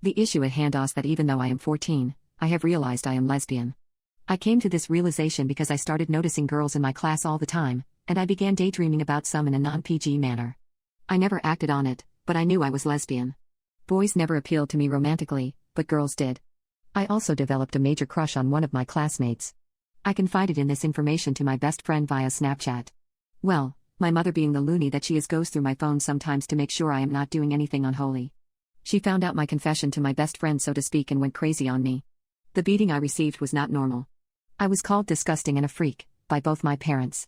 The issue at hand is that even though I am 14, I have realized I am lesbian. I came to this realization because I started noticing girls in my class all the time, and I began daydreaming about some in a non-PG manner. I never acted on it, but I knew I was lesbian. Boys never appealed to me romantically, but girls did. I also developed a major crush on one of my classmates. I confided in this information to my best friend via Snapchat. Well, my mother, being the loony that she is, goes through my phone sometimes to make sure I am not doing anything unholy. She found out my confession to my best friend, so to speak, and went crazy on me. The beating I received was not normal. I was called disgusting and a freak by both my parents.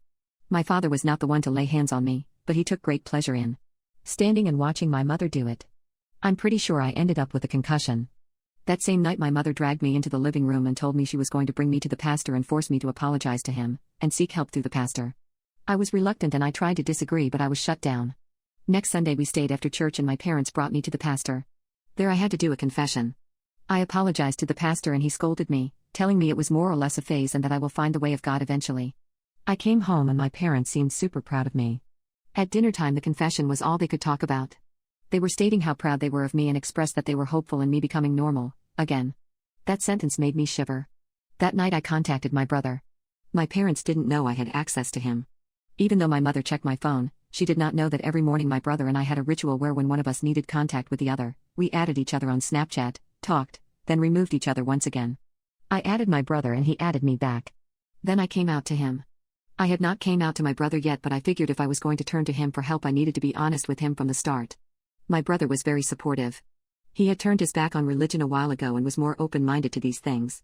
My father was not the one to lay hands on me, but he took great pleasure in standing and watching my mother do it. I'm pretty sure I ended up with a concussion. That same night, my mother dragged me into the living room and told me she was going to bring me to the pastor and force me to apologize to him and seek help through the pastor. I was reluctant and I tried to disagree, but I was shut down. Next Sunday we stayed after church and my parents brought me to the pastor. There I had to do a confession. I apologized to the pastor and he scolded me, telling me it was more or less a phase and that I will find the way of God eventually. I came home and my parents seemed super proud of me. At dinner time, the confession was all they could talk about. They were stating how proud they were of me and expressed that they were hopeful in me becoming normal again. That sentence made me shiver. That night I contacted my brother. My parents didn't know I had access to him. Even though my mother checked my phone, she did not know that every morning my brother and I had a ritual where when one of us needed contact with the other, we added each other on Snapchat, talked, then removed each other once again. I added my brother and he added me back. Then I came out to him. I had not came out to my brother yet, but I figured if I was going to turn to him for help I needed to be honest with him from the start. My brother was very supportive. He had turned his back on religion a while ago and was more open-minded to these things.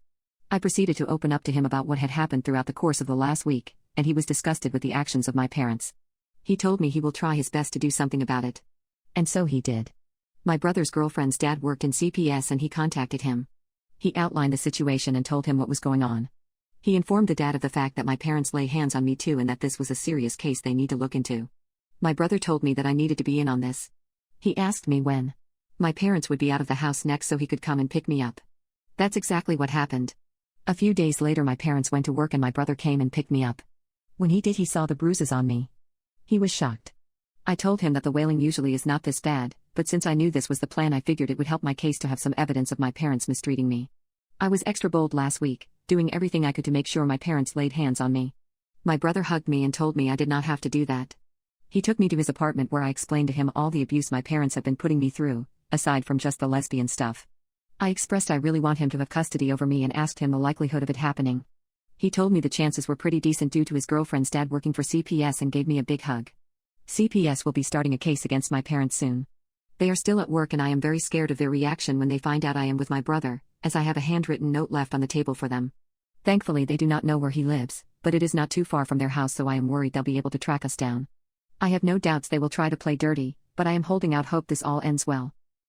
I proceeded to open up to him about what had happened throughout the course of the last week, and he was disgusted with the actions of my parents. He told me he will try his best to do something about it. And so he did. My brother's girlfriend's dad worked in CPS and he contacted him. He outlined the situation and told him what was going on. He informed the dad of the fact that my parents lay hands on me too and that this was a serious case they need to look into. My brother told me that I needed to be in on this. He asked me when my parents would be out of the house next so he could come and pick me up. That's exactly what happened. A few days later my parents went to work and my brother came and picked me up. When he did, he saw the bruises on me. He was shocked. I told him that the wailing usually is not this bad, but since I knew this was the plan, I figured it would help my case to have some evidence of my parents mistreating me. I was extra bold last week, doing everything I could to make sure my parents laid hands on me. My brother hugged me and told me I did not have to do that. He took me to his apartment where I explained to him all the abuse my parents have been putting me through, aside from just the lesbian stuff. I expressed I really want him to have custody over me and asked him the likelihood of it happening. He told me the chances were pretty decent due to his girlfriend's dad working for CPS and gave me a big hug. CPS will be starting a case against my parents soon. They are still at work and I am very scared of their reaction when they find out I am with my brother, as I have a handwritten note left on the table for them. Thankfully they do not know where he lives, but it is not too far from their house, so I am worried they'll be able to track us down. I have no doubts they will try to play dirty, but I am holding out hope this all ends well.